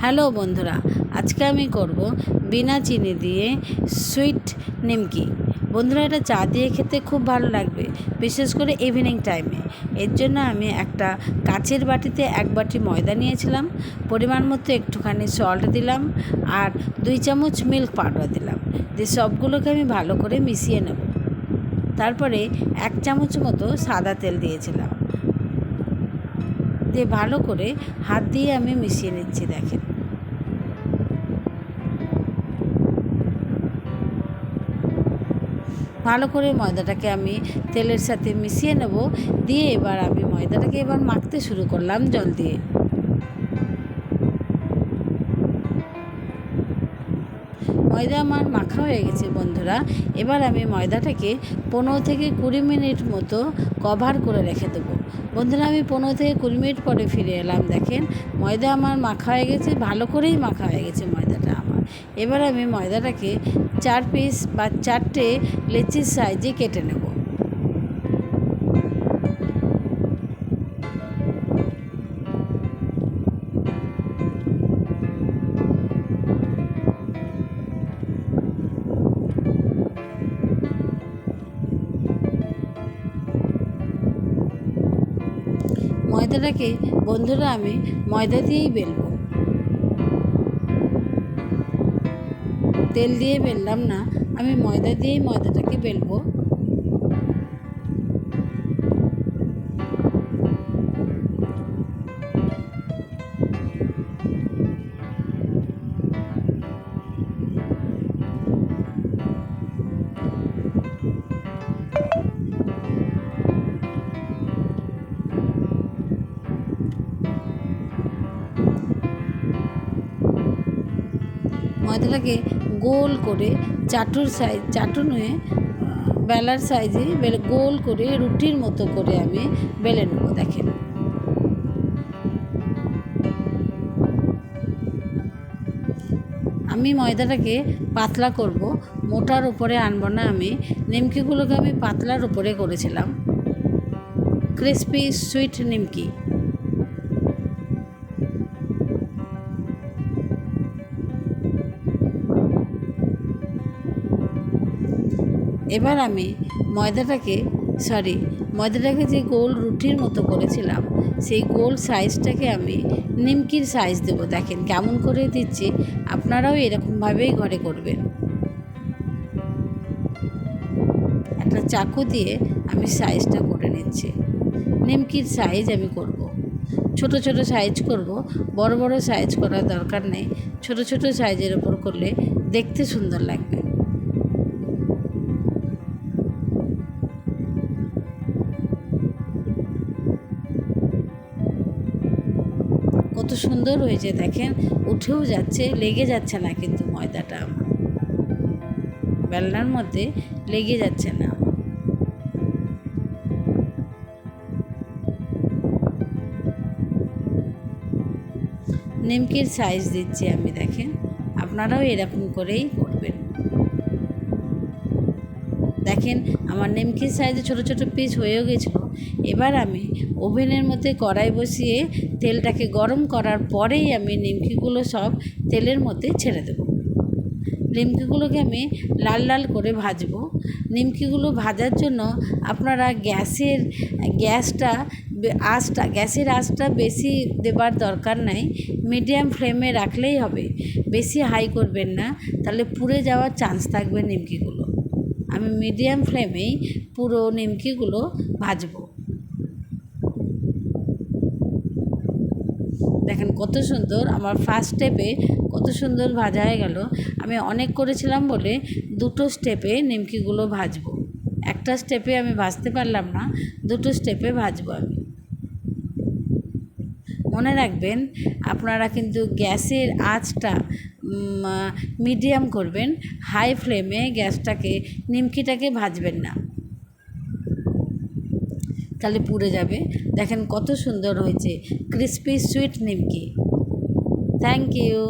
Hello বন্ধুরা, আজকে আমি করব বিনা চিনি দিয়ে সুইট নিমকি। বন্ধুরা, এটা চা দিয়ে খেতে খুব ভালো লাগবে, বিশেষ করে ইভিনিং টাইমে। এর জন্য আমি একটা কাচের বাটিতে 1 বাটি ময়দা নিয়েছিলাম, পরিমাণ মতো একটুখানি সল্ট দিলাম আর 2 চামচ মিল্ক পাউডার দিলাম। দিয়ে সবগুলোকে আমি ভালো করে মিশিয়ে নেব। তারপরে 1 চামচ মতো সাদা তেল দিয়েছিলাম, দিয়ে ভালো করে হাত দিয়ে আমি মিশিয়ে নিচ্ছি। দেখেন, ভালো করে ময়দাটাকে আমি তেলের সাথে মিশিয়ে নেব। দিয়ে এবার আমি ময়দাটাকে মাখতে শুরু করলাম জল দিয়ে। ময়দা আমার মাখা হয়ে গেছে বন্ধুরা। এবার আমি ময়দাটাকে 15 থেকে 20 মিনিট মতো কভার করে রেখে দেবো। বন্ধুরা, আমি 15 থেকে 20 মিনিট পরে ফিরে এলাম। দেখেন, ময়দা আমার মাখা হয়ে গেছে, ভালো করেই মাখা হয়ে গেছে ময়দাটা আমার। এবার আমি ময়দাটাকে 4 পিস বা 4টে লেচির সাইজে কেটে নেব। ময়দাটাকে বন্ধুরা আমি ময়দা দিয়েই বেলবো, তেল দিয়ে বেললাম না, আমি ময়দা দিয়েই ময়দাটাকে বেলবো। ময়দাটাকে গোল করে চাটুনে বেলার সাইজে গোল করে রুটির মতো করে আমি বেলে নেব। দেখেন, আমি ময়দাটাকে পাতলা করব, মোটার উপরে আনবো না। আমি নিমকিগুলোকে আমি পাতলার উপরে করেছিলাম, ক্রিসপি সুইট নিমকি। এবার আমি ময়দাটাকে যে গোল রুটির মতো করেছিলাম, সেই গোল সাইজটাকে আমি নিমকির সাইজ দেবো। দেখেন কেমন করে দিচ্ছি, আপনারাও এরকমভাবেই ঘরে করবেন। একটা চাকু দিয়ে আমি সাইজটা করে নিচ্ছি। নিমকির সাইজ আমি করব, ছোট ছোট সাইজ করব, বড় বড় সাইজ করার দরকার নেই। ছোট ছোট সাইজের ওপর করলে দেখতে সুন্দর লাগবে। কত সুন্দর হয়েছে দেখেন, উঠেও যাচ্ছে, লেগে যাচ্ছে না কিন্তু ময়দাটা আমার বেলনার মধ্যে লেগে যাচ্ছে না। নিমকির সাইজ দিচ্ছি আমি, দেখেন আপনারাও এরকম করেই করবেন। দেখেন আমার নিমকির সাইজে ছোট ছোট পিস হয়েও গেছিলো। এবার আমি ওভেনের মধ্যে কড়াই বসিয়ে তেলটাকে গরম করার পরেই আমি নিমকিগুলো সব তেলের মধ্যে ছেড়ে দেবো। নিমকিগুলোকে আমি লাল লাল করে ভাজবো। নিমকিগুলো ভাজার জন্য আপনারা গ্যাসের আঁচটা বেশি দেবার দরকার নাই, মিডিয়াম ফ্লেমে রাখলেই হবে। বেশি হাই করবেন না, তাহলে পুড়ে যাওয়ার চান্স থাকবে নিমকিগুলো। আমি মিডিয়াম ফ্লেমেই পুরো নিমকিগুলো ভাজবো। দেখেন কত সুন্দর আমার ফার্স্ট স্টেপে কত সুন্দর ভাজা হয়ে গেল। আমি অনেক করেছিলাম বলে 2টো স্টেপে নিমকিগুলো ভাজবো। একটা স্টেপে আমি ভাজতে পারলাম না, 2টো স্টেপে ভাজবো আমি। মনে রাখবেন, আপনারা কিন্তু গ্যাসের আঁচটা মিডিয়াম করবেন, হাই ফ্লেমে নিমকিটাকে ভাজবেন না, তাহলে পুড়ে যাবে। দেখেন কত সুন্দর হয়েছে ক্রিসপি সুইট নিমকি। Thank you.